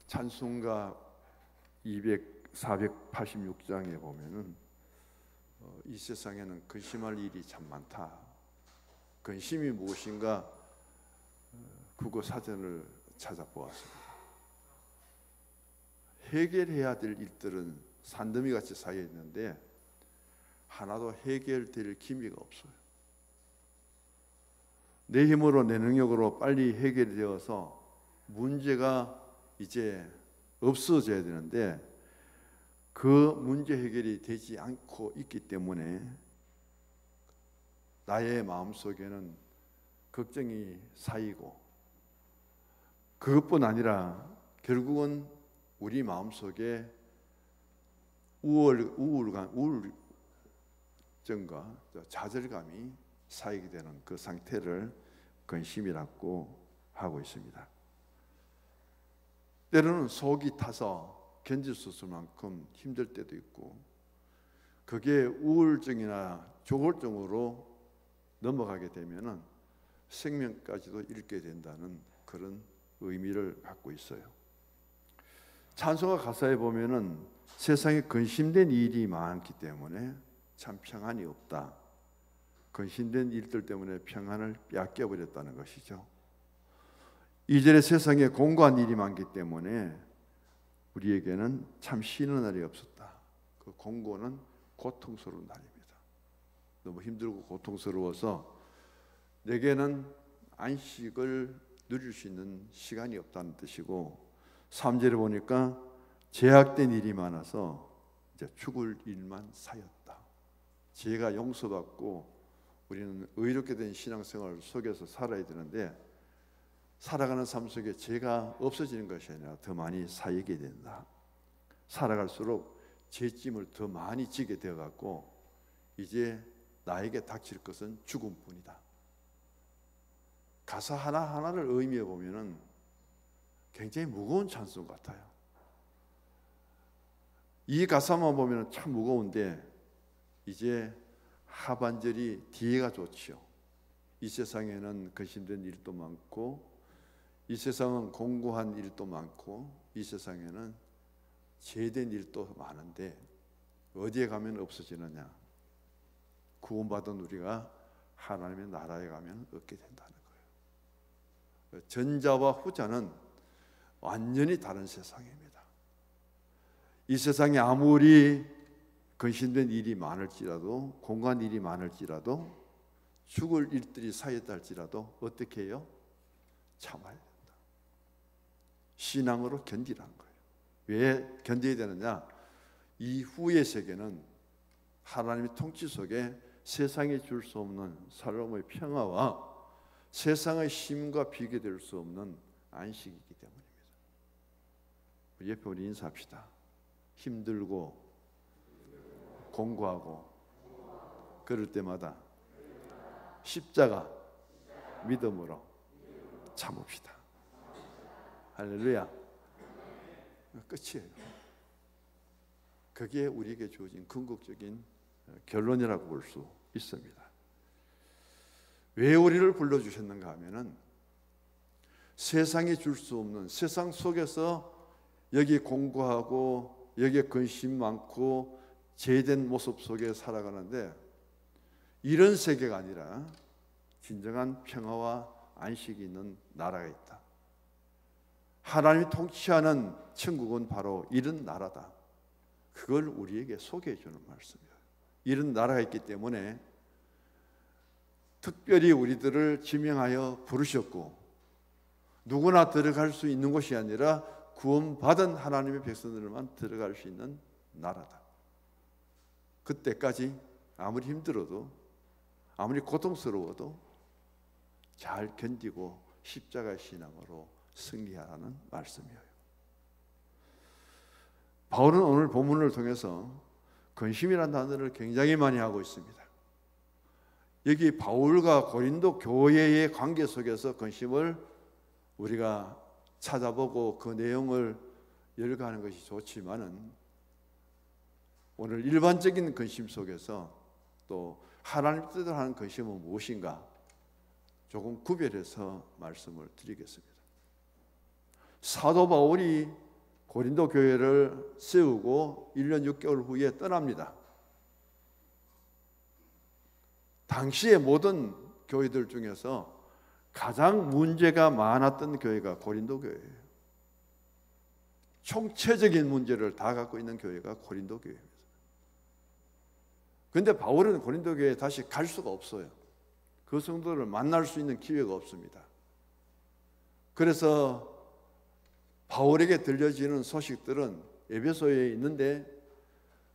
찬송가 486장에 보면은 이 세상에는 근심할 일이 참 많다. 근심이 무엇인가 국어 사전을 찾아보았습니다. 해결해야 될 일들은 산더미같이 쌓여 있는데 하나도 해결될 기미가 없어요. 내 힘으로 내 능력으로 빨리 해결되어서 문제가 이제 없어져야 되는데 그 문제 해결이 되지 않고 있기 때문에 나의 마음속에는 걱정이 쌓이고, 그것뿐 아니라 결국은 우리 마음속에 우울증과 좌절감이 쌓이게 되는 그 상태를 근심이라고 하고 있습니다. 때로는 속이 타서 견딜 수 없을 만큼 힘들 때도 있고, 그게 우울증이나 조울증으로 넘어가게 되면은 생명까지도 잃게 된다는 그런 의미를 갖고 있어요. 찬송가 가사에 보면은 세상에 근심된 일이 많기 때문에 참 평안이 없다. 근심된 일들 때문에 평안을 뺏겨버렸다는 것이죠. 2절에 세상에 공고한 일이 많기 때문에 우리에게는 참 쉬는 날이 없었다. 그 공고는 고통스러운 날입니다. 너무 힘들고 고통스러워서 내게는 안식을 누릴 수 있는 시간이 없다는 뜻이고, 3절에 보니까 제약된 일이 많아서 이제 죽을 일만 쌓였다. 죄가 용서받고 우리는 의롭게 된 신앙생활 속에서 살아야 되는데, 살아가는 삶 속에 죄가 없어지는 것이 아니라 더 많이 쌓이게 된다. 살아갈수록 죄짐을 더 많이 지게 되어갖고 이제 나에게 닥칠 것은 죽음뿐이다. 가사 하나하나를 의미해 보면은 굉장히 무거운 찬송 같아요. 이 가사만 보면 참 무거운데 이제 하반절이 뒤에가 좋지요. 이 세상에는 근심된 일도 많고, 이 세상은 공고한 일도 많고, 이 세상에는 죄된 일도 많은데 어디에 가면 없어지느냐? 구원받은 우리가 하나님의 나라에 가면 얻게 된다는 거예요. 전자와 후자는 완전히 다른 세상입니다. 이 세상에 아무리 근심된 일이 많을지라도, 공고한 일이 많을지라도, 죽을 일들이 쌓였다 할지라도 어떻게 해요? 참아야 된다. 신앙으로 견디라는 거예요. 왜 견뎌야 되느냐? 이 후의 세계는 하나님의 통치 속에 세상에 줄 수 없는 살롬의 평화와 세상의 힘과 비교될 수 없는 안식이기 때문입니다. 옆에 우리 인사합시다. 힘들고 공고하고 그럴 때마다 십자가 믿음으로 참읍시다. 할렐루야. 끝이에요. 그게 우리에게 주어진 궁극적인 결론이라고 볼 수 있습니다. 왜 우리를 불러주셨는가 하면은 세상이 줄 수 없는, 세상 속에서 여기 공고하고 여기에 근심 많고 죄된 모습 속에 살아가는데, 이런 세계가 아니라 진정한 평화와 안식이 있는 나라가 있다. 하나님이 통치하는 천국은 바로 이런 나라다. 그걸 우리에게 소개해 주는 말씀이에요. 이런 나라가 있기 때문에 특별히 우리들을 지명하여 부르셨고, 누구나 들어갈 수 있는 곳이 아니라 구원받은 하나님의 백성들만 들어갈 수 있는 나라다. 그때까지 아무리 힘들어도, 아무리 고통스러워도 잘 견디고 십자가의 신앙으로 승리하라는 말씀이에요. 바울은 오늘 본문을 통해서 근심이라는 단어를 굉장히 많이 하고 있습니다. 여기 바울과 고린도 교회의 관계 속에서 근심을 우리가 찾아보고 그 내용을 열거하는 것이 좋지만은, 오늘 일반적인 근심 속에서 또 하나님 뜻을 하는 근심은 무엇인가 조금 구별해서 말씀을 드리겠습니다. 사도 바울이 고린도 교회를 세우고 1년 6개월 후에 떠납니다. 당시의 모든 교회들 중에서 가장 문제가 많았던 교회가 고린도 교회예요. 총체적인 문제를 다 갖고 있는 교회가 고린도 교회입니다. 그런데 바울은 고린도 교회에 다시 갈 수가 없어요. 그 성도들을 만날 수 있는 기회가 없습니다. 그래서 바울에게 들려지는 소식들은 에베소에 있는데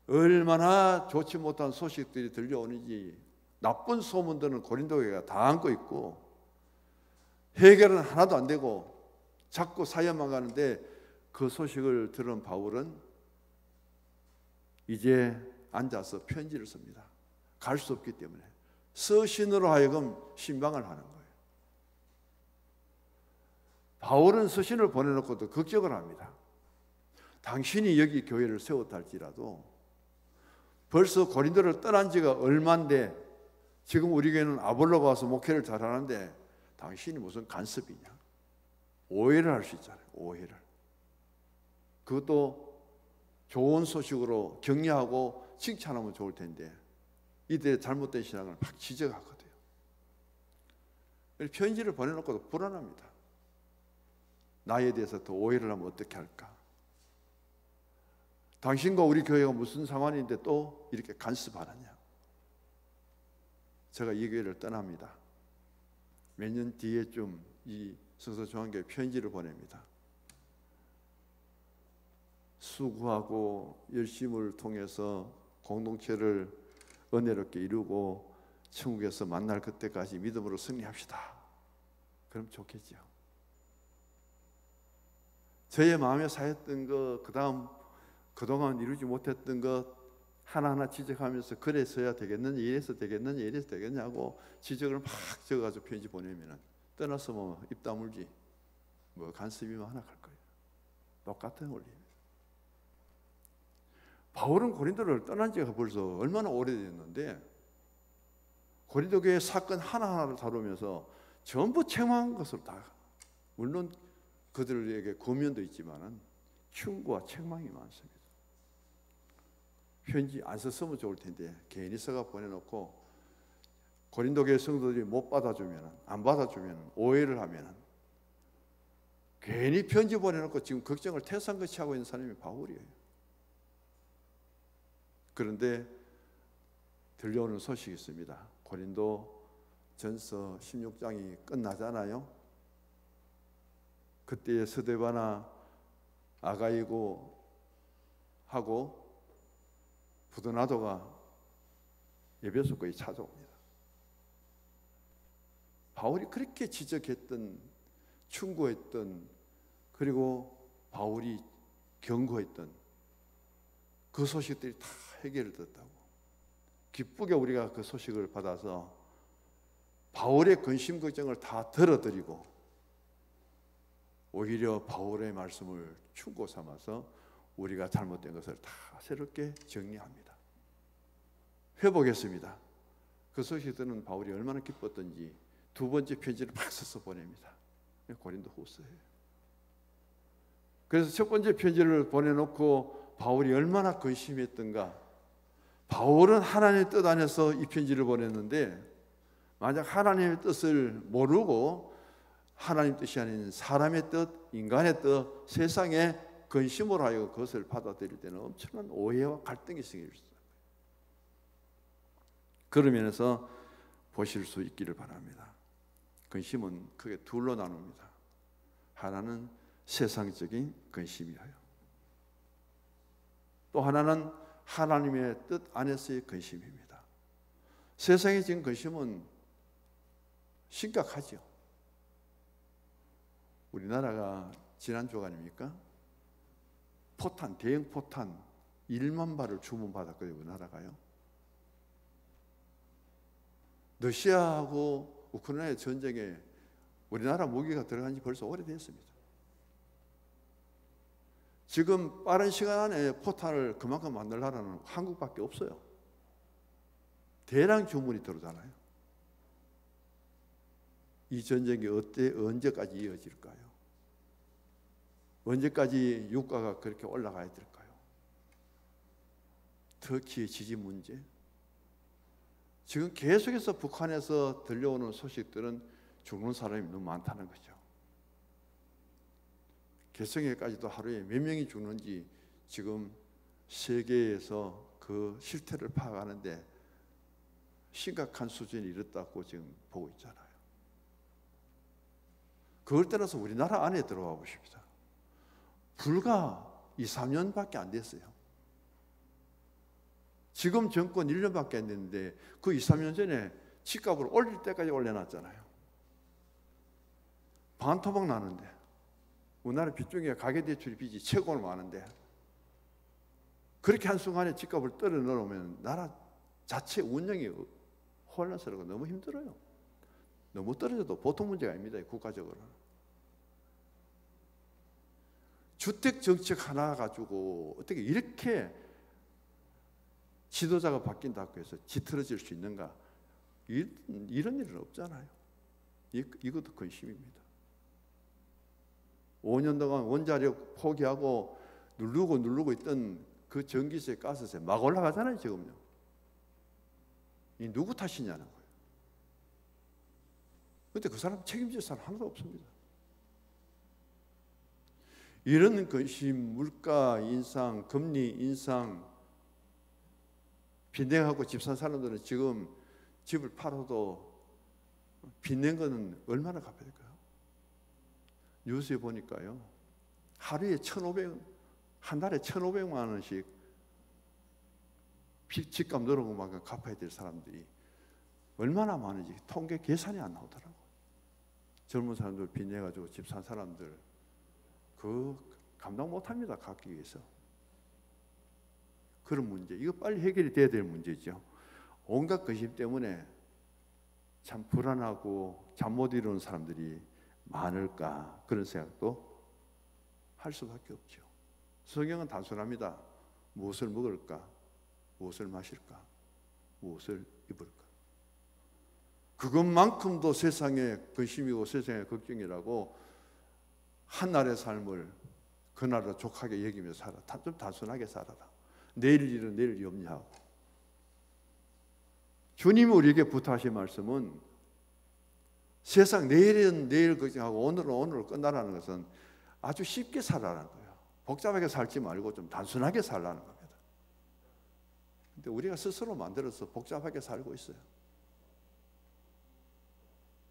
얼마나 좋지 못한 소식들이 들려오는지, 나쁜 소문들은 고린도 교회가 다 안고 있고 해결은 하나도 안 되고 자꾸 사연만 가는데, 그 소식을 들은 바울은 이제 앉아서 편지를 씁니다. 갈 수 없기 때문에 서신으로 하여금 신방을 하는 거예요. 바울은 서신을 보내놓고도 걱정을 합니다. 당신이 여기 교회를 세웠다 할지라도 벌써 고린도를 떠난 지가 얼만데 지금 우리 교회는 아볼로가 와서 목회를 잘하는데 당신이 무슨 간섭이냐, 오해를 할 수 있잖아요. 오해를. 그것도 좋은 소식으로 격려하고 칭찬하면 좋을 텐데 이들의 잘못된 신앙을 막 지적하거든요. 편지를 보내놓고도 불안합니다. 나에 대해서 더 오해를 하면 어떻게 할까? 당신과 우리 교회가 무슨 상황인데 또 이렇게 간섭하느냐? 제가 이 교회를 떠납니다. 몇 년 뒤에쯤 이 성서중앙교회 편지를 보냅니다. 수고하고 열심을 통해서 공동체를 은혜롭게 이루고 천국에서 만날 그때까지 믿음으로 승리합시다. 그럼 좋겠죠. 저의 마음에 쌓였던 것, 그동안 이루지 못했던 것 하나하나 지적하면서 그래서야 되겠느냐, 이래서 되겠느냐, 이래서 되겠냐고 지적을 막 적어가지고 편지 보내면 떠나서 뭐 입 다물지 뭐 간섭이면 하나 갈 거예요. 똑같은 원리. 바울은 고린도를 떠난 지가 벌써 얼마나 오래됐는데 고린도 교회 사건 하나하나를 다루면서 전부 책망한 것으로 다, 물론 그들에게 고면도 있지만 충고와 책망이 많습니다. 편지 안 썼으면 좋을 텐데 괜히 써가 보내놓고 고린도 교회 성도들이 못 받아주면, 안 받아주면, 오해를 하면 괜히 편지 보내놓고 지금 걱정을 태산같이 하고 있는 사람이 바울이에요. 그런데 들려오는 소식이 있습니다. 고린도 전서 16장이 끝나잖아요. 그때의 스데바나 아가이고 하고 부도나도가 에베소까지 찾아옵니다. 바울이 그렇게 지적했던, 충고했던, 그리고 바울이 경고했던 그 소식들이 다 해결을 됐다고. 기쁘게 우리가 그 소식을 받아서 바울의 근심 걱정을 다 덜어드리고 오히려 바울의 말씀을 충고 삼아서 우리가 잘못된 것을 다 새롭게 정리합니다. 회복했습니다. 그 소식 듣는 바울이 얼마나 기뻤던지 두 번째 편지를 막 써서 보냅니다. 고린도 후서예요. 그래서 첫 번째 편지를 보내놓고 바울이 얼마나 근심했던가. 바울은 하나님의 뜻 안에서 이 편지를 보냈는데 만약 하나님의 뜻을 모르고 하나님 뜻이 아닌 사람의 뜻, 인간의 뜻, 세상의 근심으로 하여 그것을 받아들일 때는 엄청난 오해와 갈등이 생길 수 있어요. 그런 면에서 보실 수 있기를 바랍니다. 근심은 크게 둘로 나눕니다. 하나는 세상적인 근심이에요. 또 하나는 하나님의 뜻 안에서의 근심입니다. 세상의 지금 근심은 심각하죠. 우리나라가 지난주 아닙니까? 포탄, 대형 포탄 1만 발을 주문받았거든요. 우리나라가요. 러시아하고 우크라이나의 전쟁에 우리나라 무기가 들어간 지 벌써 오래됐습니다. 지금 빠른 시간 안에 포탄을 그만큼 만들려는 한국밖에 없어요. 대량 주문이 들어오잖아요. 이 전쟁이 언제까지 이어질까요? 언제까지 유가가 그렇게 올라가야 될까요? 터키의 지지 문제. 지금 계속해서 북한에서 들려오는 소식들은 죽는 사람이 너무 많다는 거죠. 개성에까지도 하루에 몇 명이 죽는지 지금 세계에서 그 실태를 파악하는데 심각한 수준에 이르렀다고 지금 보고 있잖아요. 그걸 떠나서 우리나라 안에 들어와 보십시다. 불과 2, 3년밖에 안 됐어요. 지금 정권 1년밖에 안 됐는데 그 2, 3년 전에 집값을 올릴 때까지 올려놨잖아요. 반토막 나는데 우리나라 빚 중에 가계대출 빚이 최고로 많은데 그렇게 한순간에 집값을 떨어 놓으면 나라 자체 운영이 혼란스럽고 너무 힘들어요. 너무 떨어져도 보통 문제가 아닙니다. 국가적으로. 주택 정책 하나 가지고 어떻게 이렇게 지도자가 바뀐다고 해서 뒤틀어질 수 있는가? 이런 일은 없잖아요. 이것도 근심입니다. 5년 동안 원자력 포기하고 누르고 있던 그 전기세, 가스세 막 올라가잖아요, 지금요. 이 누구 탓이냐는 거예요. 그런데 그 사람 책임질 사람 하나도 없습니다. 이런 근심, 물가 인상, 금리 인상, 빚내갖고 집 산 사람들은 지금 집을 팔아도 빚낸 거는 얼마나 갚아야 될까요? 뉴스에 보니까요, 하루에 1,500, 한 달에 1,500만 원씩 집값 늘어오고 막 갚아야 될 사람들이 얼마나 많은지 통계 계산이 안 나오더라고요. 젊은 사람들 빚내가지고 집 산 사람들 그 감당 못합니다. 갚기 위해서. 그런 문제, 이거 빨리 해결이 돼야 될 문제죠. 온갖 근심 때문에 참 불안하고 잠 못 이루는 사람들이 많을까, 그런 생각도 할 수밖에 없죠. 성경은 단순합니다. 무엇을 먹을까, 무엇을 마실까, 무엇을 입을까. 그것만큼도 세상의 근심이고 세상의 걱정이라고 한날의 삶을 그날로 족하게 여기며 살아. 좀 단순하게 살아라. 내일 일은 내일 염려하고. 주님이 우리에게 부탁하신 말씀은 세상 내일은 내일 걱정하고 오늘은 오늘 끝나라는 것은 아주 쉽게 살아라는 거예요. 복잡하게 살지 말고 좀 단순하게 살라는 겁니다. 근데 우리가 스스로 만들어서 복잡하게 살고 있어요.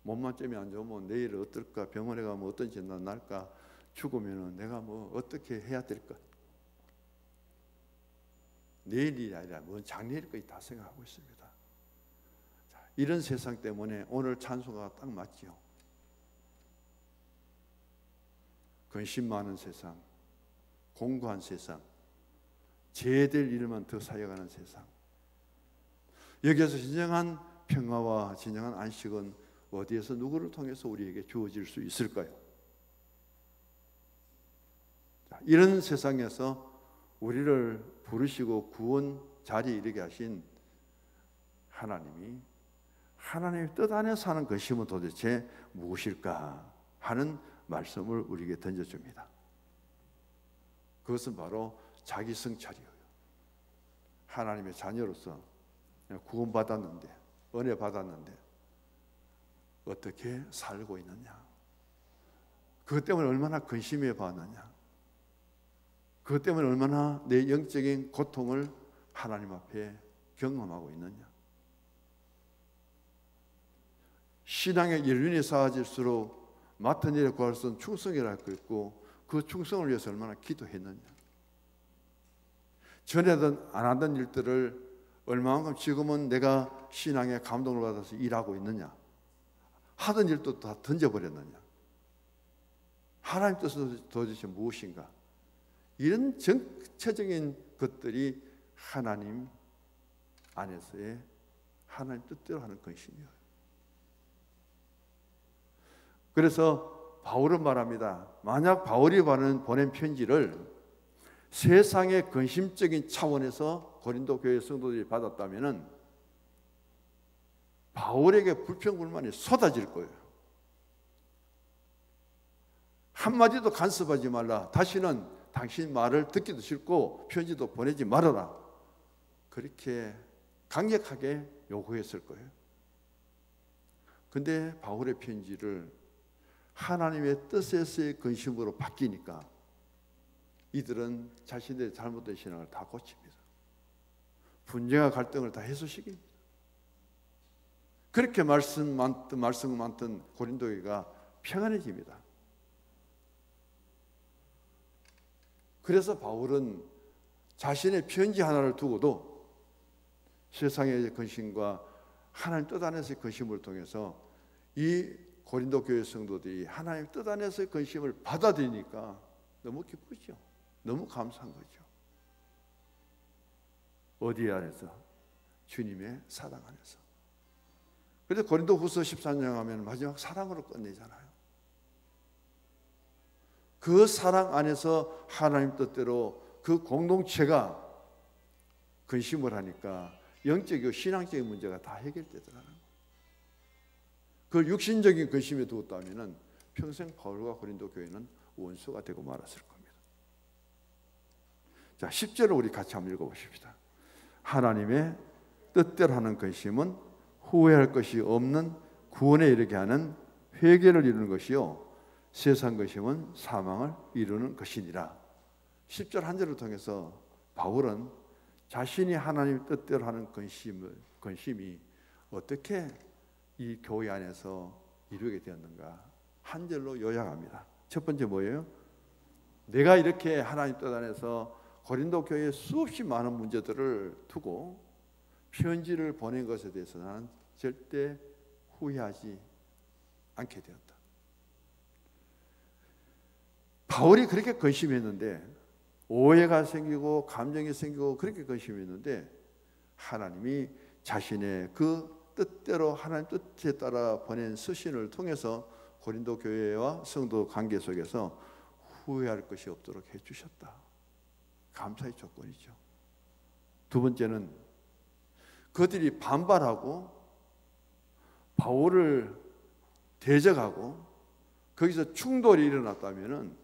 몸만 쯤이 안 좋으면 내일 어떨까, 병원에 가면 어떤 진단 날까, 죽으면 내가 뭐 어떻게 해야 될까, 내일이 아니라 뭔 장래일까지 다 생각하고 있습니다. 자, 이런 세상 때문에 오늘 찬송가가 딱 맞지요. 근심 많은 세상, 공고한 세상, 제될 일만 더 쌓여가는 세상. 여기에서 진정한 평화와 진정한 안식은 어디에서 누구를 통해서 우리에게 주어질 수 있을까요? 자, 이런 세상에서 우리를 부르시고 구원 자리에 이르게 하신 하나님이, 하나님의 뜻 안에서 하는 것이면 도대체 무엇일까 하는 말씀을 우리에게 던져줍니다. 그것은 바로 자기 성찰이에요. 하나님의 자녀로서 구원받았는데, 은혜 받았는데 어떻게 살고 있느냐, 그것 때문에 얼마나 근심해 봤느냐, 그것 때문에 얼마나 내 영적인 고통을 하나님 앞에 경험하고 있느냐. 신앙의 연륜이 쌓아질수록 맡은 일에 구할 수 있는 충성이라 할 거 있고, 그 충성을 위해서 얼마나 기도했느냐, 전에든 안 하던 일들을 얼마만큼 지금은 내가 신앙의 감동을 받아서 일하고 있느냐, 하던 일도 다 던져버렸느냐, 하나님 뜻은 도대체 무엇인가, 이런 전체적인 것들이 하나님 안에서의 하나님 뜻대로 하는 근심이에요. 그래서 바울은 말합니다. 만약 바울이 보낸 편지를 세상의 근심적인 차원에서 고린도 교회 성도들이 받았다면 바울에게 불평불만이 쏟아질 거예요. 한마디도 간섭하지 말라. 다시는 당신 말을 듣기도 싫고 편지도 보내지 말아라. 그렇게 강력하게 요구했을 거예요. 근데 바울의 편지를 하나님의 뜻에서의 근심으로 바뀌니까 이들은 자신들의 잘못된 신앙을 다 고칩니다. 분쟁과 갈등을 다 해소시킵니다. 그렇게 말씀 많던 고린도 교회가 평안해집니다. 그래서 바울은 자신의 편지 하나를 두고도 세상의 근심과 하나님 뜻 안에서의 근심을 통해서 이 고린도 교회 성도들이 하나님 뜻 안에서의 근심을 받아들이니까 너무 기쁘죠. 너무 감사한 거죠. 어디 안에서? 주님의 사랑 안에서. 그래서 고린도 후서 13장 하면 마지막 사랑으로 끝내잖아요. 그 사랑 안에서 하나님 뜻대로 그 공동체가 근심을 하니까 영적이고 신앙적인 문제가 다 해결되더라는 거예요. 그 육신적인 근심에 두었다면 평생 바울과 고린도 교회는 원수가 되고 말았을 겁니다. 자, 10절을 우리 같이 한번 읽어보십시다. 하나님의 뜻대로 하는 근심은 후회할 것이 없는 구원에 이르게 하는 회개를 이루는 것이요 세상 근심은 사망을 이루는 것이니라. 10절 한 절을 통해서 바울은 자신이 하나님 뜻대로 하는 근심이 어떻게 이 교회 안에서 이루게 되었는가 한 절로 요약합니다. 첫 번째 뭐예요? 내가 이렇게 하나님 뜻 안에서 고린도 교회에 수없이 많은 문제들을 두고 편지를 보낸 것에 대해서 나는 절대 후회하지 않게 되었다. 바울이 그렇게 근심했는데 오해가 생기고 감정이 생기고 그렇게 근심했는데 하나님이 자신의 그 뜻대로 하나님 뜻에 따라 보낸 서신을 통해서 고린도 교회와 성도 관계 속에서 후회할 것이 없도록 해주셨다. 감사의 조건이죠. 두 번째는 그들이 반발하고 바울을 대적하고 거기서 충돌이 일어났다면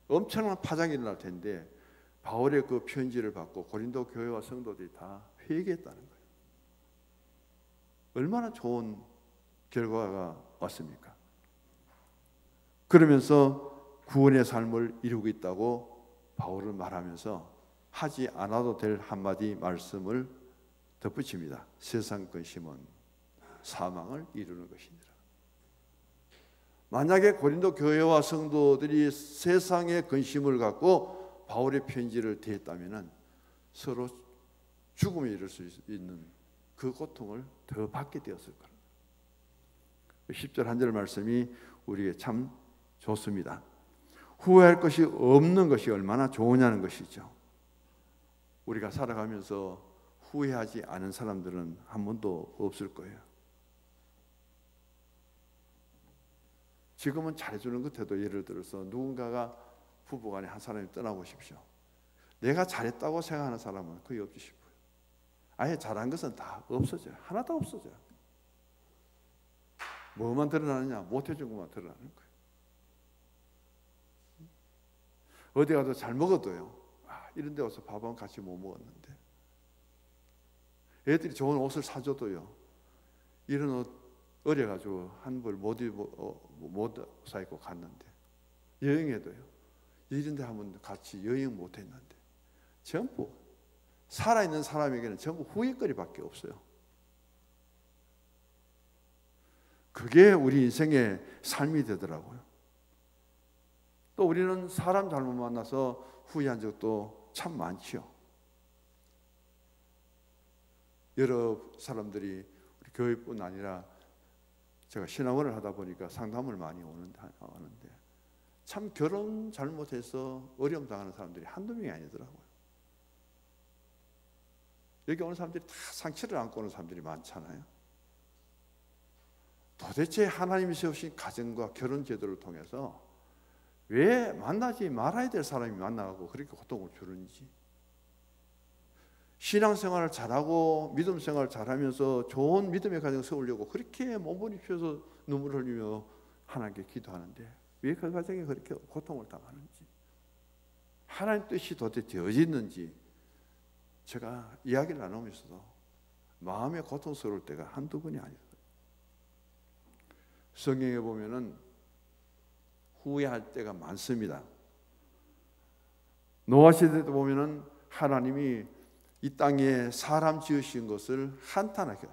엄청난 파장이 일어날 텐데 바울의 그 편지를 받고 고린도 교회와 성도들이 다 회개했다는 거예요. 얼마나 좋은 결과가 왔습니까? 그러면서 구원의 삶을 이루고 있다고 바울은 말하면서 하지 않아도 될 한마디 말씀을 덧붙입니다. 세상 근심은 사망을 이루는 것이니라. 만약에 고린도 교회와 성도들이 세상의 근심을 갖고 바울의 편지를 대했다면 서로 죽음에 이를 수 있는 그 고통을 더 받게 되었을 거예요. 10절 한 절 말씀이 우리에게 참 좋습니다. 후회할 것이 없는 것이 얼마나 좋으냐는 것이죠. 우리가 살아가면서 후회하지 않은 사람들은 한 번도 없을 거예요. 지금은 잘해주는 것 같아도 예를 들어서 누군가가 부부간에 한 사람이 떠나고 싶죠. 내가 잘했다고 생각하는 사람은 거의 없지 싶어요. 아예 잘한 것은 다 없어져요. 하나도 없어져요. 뭐만 드러나느냐? 못해준 것만 드러나는 거예요. 어디 가서 잘 먹어도요. 이런 데 와서 밥은 같이 못 먹었는데. 애들이 좋은 옷을 사줘도요. 이런 옷 어려가지고 한 벌 못 사 입고 갔는데. 여행에도요. 이런 데 한번 같이 여행 못 했는데. 전부 살아있는 사람에게는 전부 후회거리밖에 없어요. 그게 우리 인생의 삶이 되더라고요. 또 우리는 사람 잘못 만나서 후회한 적도 참 많지요. 여러 사람들이 우리 교회뿐 아니라 제가 신앙원을 하다 보니까 상담을 많이 오는데 참 결혼 잘못해서 어려움 당하는 사람들이 한두 명이 아니더라고요. 여기 오는 사람들이 다 상처를 안고 오는 사람들이 많잖아요. 도대체 하나님이 세우신 가정과 결혼 제도를 통해서 왜 만나지 말아야 될 사람이 만나고 그렇게 고통을 주는지, 신앙생활을 잘하고 믿음 생활을 잘하면서 좋은 믿음의 가정을 세우려고 그렇게 몸부림쳐서 눈물을 흘리며 하나님께 기도하는데 왜 그 가정이 그렇게 고통을 당하는지, 하나님 뜻이 도대체 되어지는지 제가 이야기를 나누면서도 마음이 고통스러울 때가 한두 번이 아니에요. 성경에 보면은 후회할 때가 많습니다. 노아 시대도 보면은 하나님이 이 땅에 사람 지으신 것을 한탄하게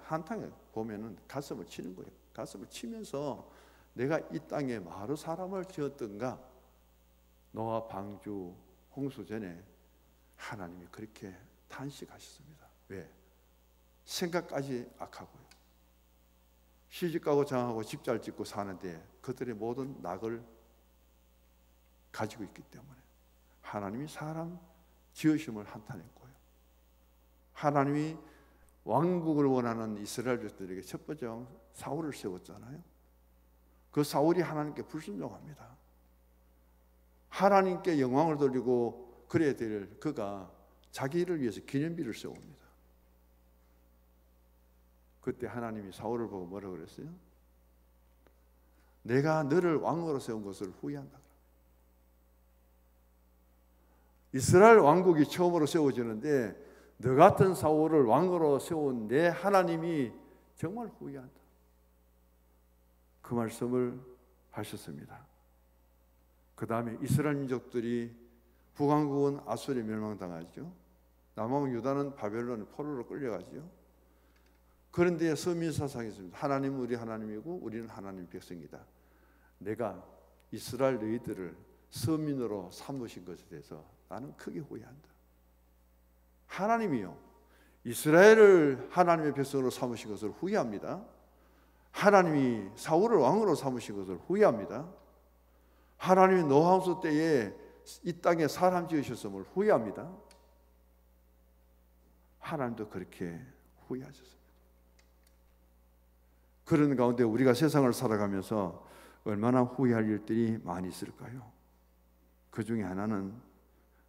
보면은 가슴을 치는 거예요. 가슴을 치면서 내가 이 땅에 마루 사람을 지었던가. 노아 방주 홍수 전에 하나님이 그렇게 탄식하셨습니다. 왜? 생각까지 악하고요. 시집가고 장하고 집 잘 짓고 사는데 그들의 모든 낙을 가지고 있기 때문에 하나님이 사람 지으심을 한탄했고요. 하나님이 왕국을 원하는 이스라엘 족들에게 첫 번째 왕 사울을 세웠잖아요. 그 사울이 하나님께 불순종합니다. 하나님께 영광을 돌리고 그래야 될 그가 자기를 위해서 기념비를 세웁니다. 그때 하나님이 사울을 보고 뭐라고 그랬어요? 내가 너를 왕으로 세운 것을 후회한다. 이스라엘 왕국이 처음으로 세워지는데 너 같은 사울을 왕으로 세운 내 하나님이 정말 후회한다. 그 말씀을 하셨습니다. 그 다음에 이스라엘 민족들이 북왕국은 아수르에 멸망당하죠. 남왕 유다는 바벨론 포로로 끌려가죠. 그런데 서민사상이 있습니다. 하나님은 우리 하나님이고 우리는 하나님 백성이다. 내가 이스라엘 너희들을 서민으로 삼으신 것에 대해서 나는 크게 후회한다. 하나님이요, 이스라엘을 하나님의 백성으로 삼으신 것을 후회합니다. 하나님이 사울을 왕으로 삼으신 것을 후회합니다. 하나님이 노아홍수 때에 이 땅에 사람 지으셨음을 후회합니다. 하나님도 그렇게 후회하셨습니다. 그런 가운데 우리가 세상을 살아가면서 얼마나 후회할 일들이 많이 있을까요? 그 중에 하나는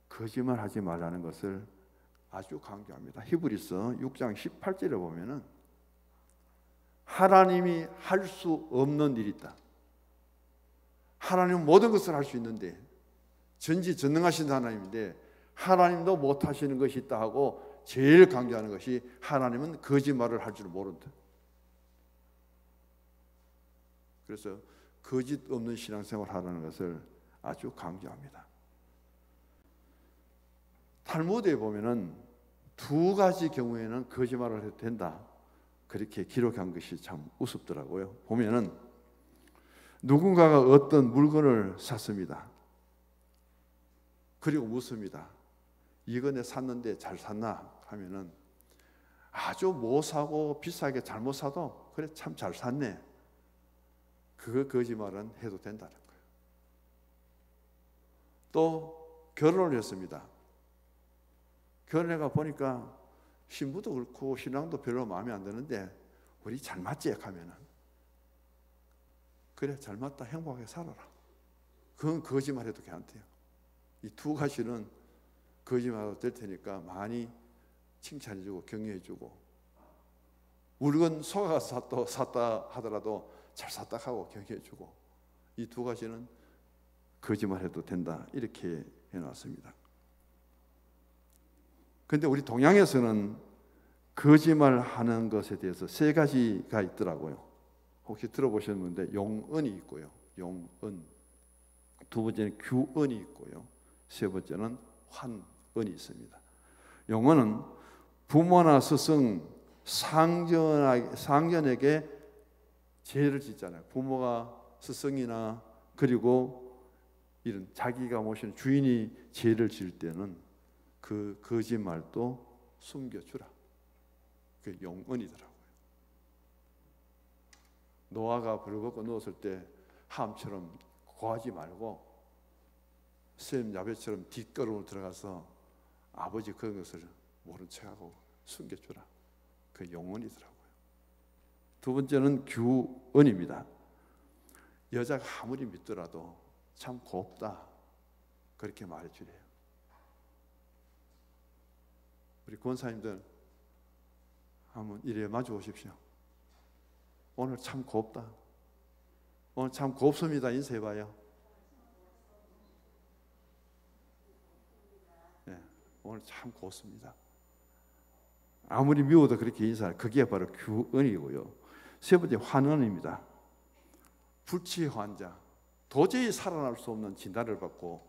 거짓말하지 말라는 것을 아주 강조합니다. 히브리서 6장 18절에 보면은 하나님이 할 수 없는 일이 있다. 하나님은 모든 것을 할 수 있는데, 전지전능하신 하나님인데 하나님도 못하시는 것이 있다 하고 제일 강조하는 것이 하나님은 거짓말을 할 줄 모른다. 그래서 거짓 없는 신앙생활을 하라는 것을 아주 강조합니다. 탈무드에 보면은 두 가지 경우에는 거짓말을 해도 된다, 그렇게 기록한 것이 참 우습더라고요. 보면은 누군가가 어떤 물건을 샀습니다. 그리고 묻습니다. 이거 내 샀는데 잘 샀나 하면은 아주 못 사고 비싸게 잘못 사도 그래 참 잘 샀네, 그 거짓말은 해도 된다는 거예요. 또 결혼을 했습니다. 결혼해가 보니까 신부도 그렇고 신랑도 별로 마음에 안 드는데 우리 잘 맞지 하면은 그래 잘 맞다, 행복하게 살아라, 그건 거짓말해도 괜찮대요. 이 두 가지는 거짓말해도 될 테니까 많이 칭찬해주고 격려해주고, 물건 속아서 샀다 하더라도 잘 샀다 하고 격려해주고, 이 두 가지는 거짓말해도 된다, 이렇게 해놨습니다. 그런데 우리 동양에서는 거짓말하는 것에 대해서 세 가지가 있더라고요. 혹시 들어보셨는데 용언이 있고요, 용언. 두 번째는 규언이 있고요, 세 번째는 환언이 있습니다. 용언은 부모나 스승, 상전에게 죄를 짓잖아요. 부모가 스승이나 그리고 이런 자기가 모시는 주인이 죄를 지을 때는 그 거짓말도 숨겨주라, 그 용언이더라고요. 노아가 불을 걷고 누웠을 때 함처럼 고하지 말고 셈 야벳처럼 뒷걸음으로 들어가서 아버지 그런 것을 모른 척하고 숨겨주라, 그 용언이더라고요. 두 번째는 규언입니다. 여자가 아무리 믿더라도 참 곱다, 그렇게 말해주래요. 우리 권사님들 한번 이래 마주 오십시오. 오늘 참 곱다, 오늘 참 곱습니다, 인사해봐요. 오늘 참 고맙습니다. 아무리 미워도 그렇게 인사할, 그게 바로 규언이고요. 세 번째, 환언입니다. 불치 환자, 도저히 살아날 수 없는 진단을 받고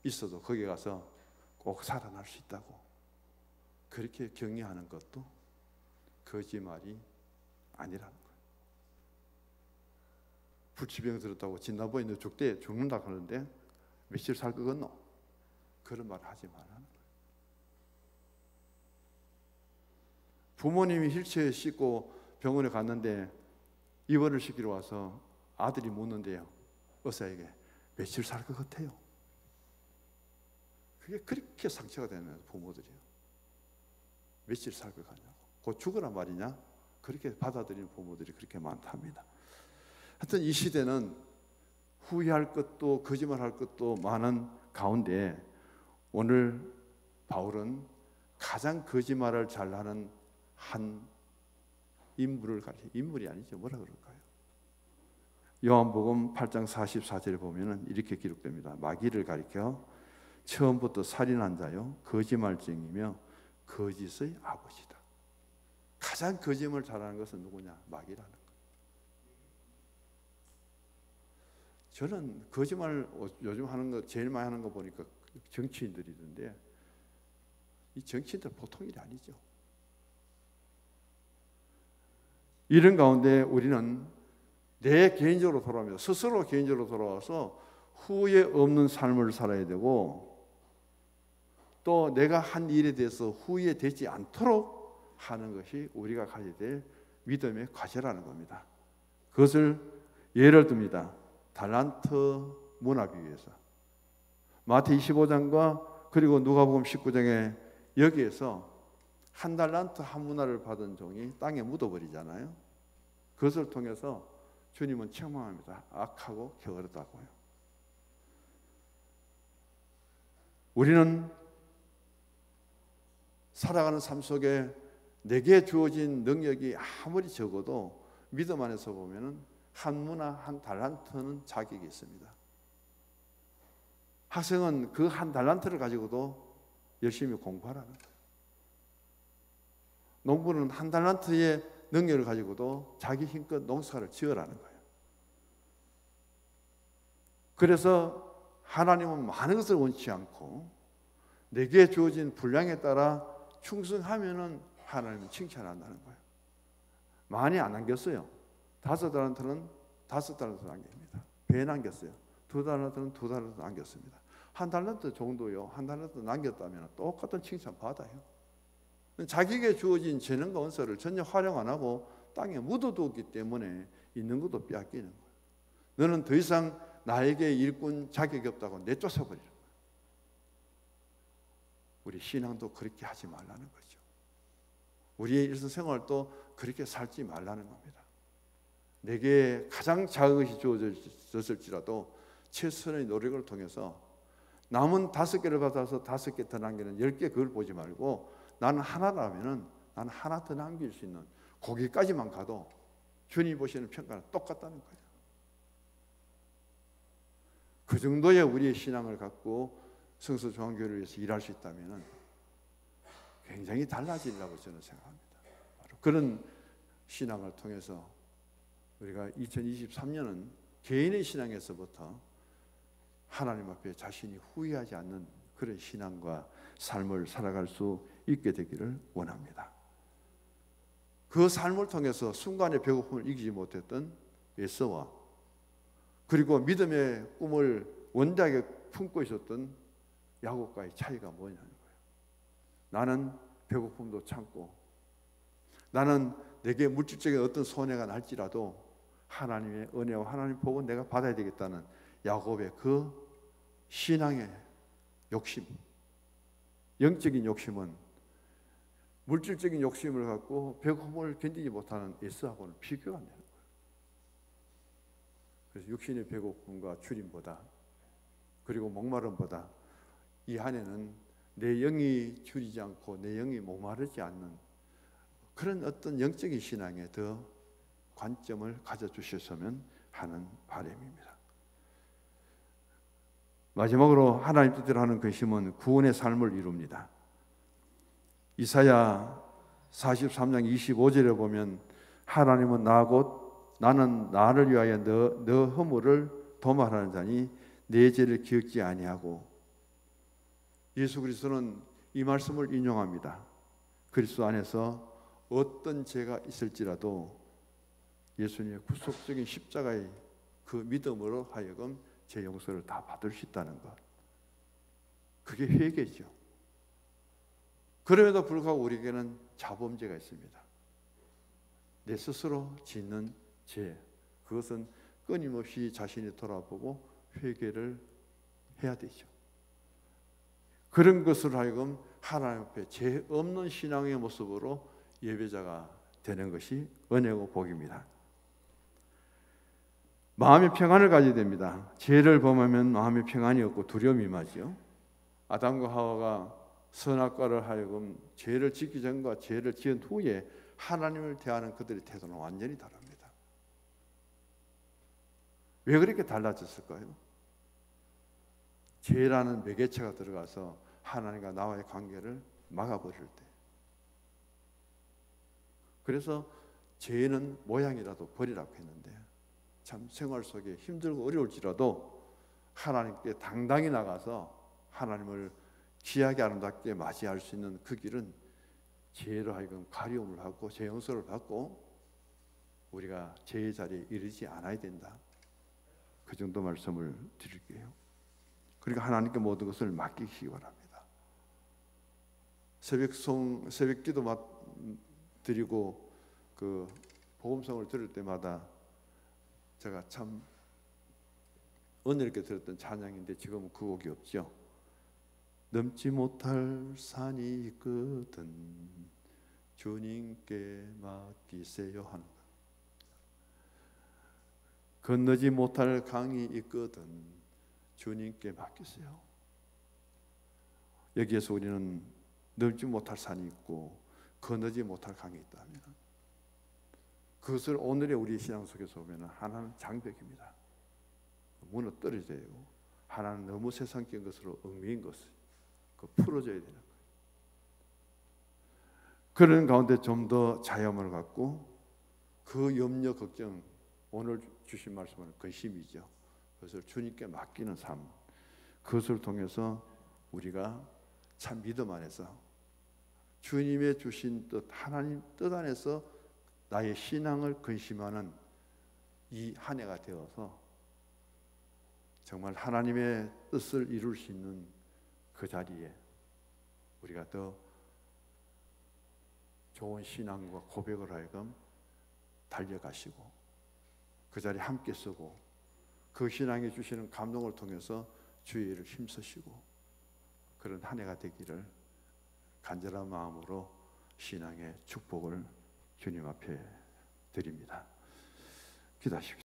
있어도 거기 가서 꼭 살아날 수 있다고 그렇게 격려하는 것도 거짓말이 아니라는 거예요. 불치병 들었다고 진단보에 너 죽는다 하는데 며칠 살 거겠노? 그런 말 하지 말라는 거예요. 부모님이 휠체어에 싣고 병원에 갔는데 입원을 시키러 와서 아들이 묻는데요, 의사에게 며칠 살 것 같아요? 그게 그렇게 상처가 되는 부모들이에요. 며칠 살 것 같냐고, 곧 죽으란 말이냐, 그렇게 받아들이는 부모들이 그렇게 많답니다. 하여튼 이 시대는 후회할 것도 거짓말할 것도 많은 가운데 오늘 바울은 가장 거짓말을 잘하는 한 인물을 가리켜, 인물이 아니죠, 뭐라 그럴까요? 요한복음 8장 44절에 보면은 이렇게 기록됩니다. 마귀를 가리켜 처음부터 살인한 자요 거짓말쟁이며 거짓의 아버지다. 가장 거짓말 잘하는 것은 누구냐? 마귀라는 거예요. 저는 거짓말 요즘 하는 거 제일 많이 하는 거 보니까 정치인들이던데, 이 정치인들 보통 일이 아니죠. 이런 가운데 우리는 내 개인적으로 돌아오면서 스스로 개인적으로 돌아와서 후회 없는 삶을 살아야 되고, 또 내가 한 일에 대해서 후회되지 않도록 하는 것이 우리가 가져야 될 믿음의 과제라는 겁니다. 그것을 예를 듭니다. 달란트 문화 비유에서 마태 25장과 그리고 누가복음 19장에 여기에서 한 달란트 한 문화를 받은 종이 땅에 묻어버리잖아요. 그것을 통해서 주님은 책망합니다. 악하고 게으르다고요. 우리는 살아가는 삶 속에 내게 주어진 능력이 아무리 적어도 믿음 안에서 보면은 한 문화, 한 달란트는 자격이 있습니다. 학생은 그 한 달란트를 가지고도 열심히 공부하라는 거예요. 농부는 한 달란트의 능력을 가지고도 자기 힘껏 농사를 지으라는 거예요. 그래서 하나님은 많은 것을 원치 않고 내게 주어진 분량에 따라 충성하면은 하나님은 칭찬한다는 거예요. 많이 안 남겼어요. 5달란트는 5달란트 남깁니다. 배 남겼어요. 2달란트는 2달란트 남겼습니다. 한 달란트 정도요, 한 달란트 남겼다면 똑같은 칭찬 받아요. 자기에게 주어진 재능과 은사를 전혀 활용 안 하고 땅에 묻어두었기 때문에 있는 것도 빼앗기는 거예요. 너는 더 이상 나에게 일꾼 자격이 없다고 내쫓아버리는 거예요. 우리 신앙도 그렇게 하지 말라는 거죠. 우리의 일상생활도 그렇게 살지 말라는 겁니다. 내게 가장 작은 것이 주어졌을지라도 최선의 노력을 통해서 남은 5개를 받아서 5개 더 남기는 10개, 그걸 보지 말고 나는 하나라면은 나는 하나 더 남길 수 있는 거기까지만 가도 주님 보시는 평가는 똑같다는 거예요. 그 정도의 우리의 신앙을 갖고 성서 중앙교회를 위해서 일할 수 있다면 굉장히 달라지리라고 저는 생각합니다. 바로 그런 신앙을 통해서 우리가 2023년은 개인의 신앙에서부터 하나님 앞에 자신이 후회하지 않는 그런 신앙과 삶을 살아갈 수 있게 되기를 원합니다. 그 삶을 통해서 순간의 배고픔을 이기지 못했던 에서와 그리고 믿음의 꿈을 원대하게 품고 있었던 야곱과의 차이가 뭐냐는 거예요. 나는 배고픔도 참고, 나는 내게 물질적인 어떤 손해가 날지라도 하나님의 은혜와 하나님의 복은 내가 받아야 되겠다는 야곱의 그 신앙의 욕심, 영적인 욕심은 물질적인 욕심을 갖고 배고픔을 견디지 못하는 에서하고는 비교가 안 되는 거예요. 그래서 육신의 배고픔과 줄임보다, 그리고 목마름보다 이 안에는 내 영이 줄이지 않고 내 영이 목마르지 않는 그런 어떤 영적인 신앙에 더 관점을 가져주셨으면 하는 바람입니다. 마지막으로 하나님 뜻대로 하는 그 힘은 구원의 삶을 이룹니다. 이사야 43장 25절에 보면 하나님은 나 곧 나는 나를 위하여 너 허물을 도말하는 자니 내 죄를 기억지 아니하고, 예수 그리스도는 이 말씀을 인용합니다. 그리스도 안에서 어떤 죄가 있을지라도 예수님의 구속적인 십자가의 그 믿음으로 하여금 죄 용서를 다 받을 수 있다는 것, 그게 회개죠. 그럼에도 불구하고 우리에게는 자범죄가 있습니다. 내 스스로 짓는 죄, 그것은 끊임없이 자신이 돌아보고 회개를 해야 되죠. 그런 것을 하여금 하나님 앞에 죄 없는 신앙의 모습으로 예배자가 되는 것이 은혜고 복입니다. 마음의 평안을 가져야 됩니다. 죄를 범하면 마음의 평안이 없고 두려움이 임하지요. 아담과 하와가 선악과를 하여금 죄를 짓기 전과 죄를 지은 후에 하나님을 대하는 그들의 태도는 완전히 다릅니다. 왜 그렇게 달라졌을까요? 죄라는 매개체가 들어가서 하나님과 나와의 관계를 막아버릴 때. 그래서 죄는 모양이라도 버리라고 했는데, 참 생활 속에 힘들고 어려울지라도 하나님께 당당히 나가서 하나님을 귀하게 아름답게 맞이할 수 있는 그 길은 죄로 하여금 가려움을 하고 죄 용서를 받고 우리가 죄의 자리에 이르지 않아야 된다. 그 정도 말씀을 드릴게요. 그러니까 하나님께 모든 것을 맡기시기 바랍니다. 새벽 기도 드리고 그 복음성을 들을 때마다 제가 참 은혜롭게 들었던 찬양인데 지금은 그 곡이 없죠. 넘지 못할 산이 있거든 주님께 맡기세요 하는 것. 건너지 못할 강이 있거든 주님께 맡기세요. 여기에서 우리는 넘지 못할 산이 있고 건너지 못할 강이 있다면 그것을 오늘의 우리 신앙 속에서 보면 하나는 장벽입니다. 무너뜨려져요. 하나는 너무 세상적인 것으로 얽매인 것을 풀어줘야 되는 거예요. 그런 가운데 좀 더 자유함을 갖고 그 염려 걱정, 오늘 주신 말씀은 근심이죠. 그것을 주님께 맡기는 삶, 그것을 통해서 우리가 참 믿음 안에서 주님의 주신 뜻, 하나님 뜻 안에서 나의 신앙을 근심하는 이 한 해가 되어서 정말 하나님의 뜻을 이룰 수 있는 그 자리에 우리가 더 좋은 신앙과 고백을 하여금 달려가시고 그 자리에 함께 쓰고 그 신앙이 주시는 감동을 통해서 주의 일을 힘쓰시고 그런 한 해가 되기를 간절한 마음으로 신앙의 축복을 주님 앞에 드립니다. 기도하십시오.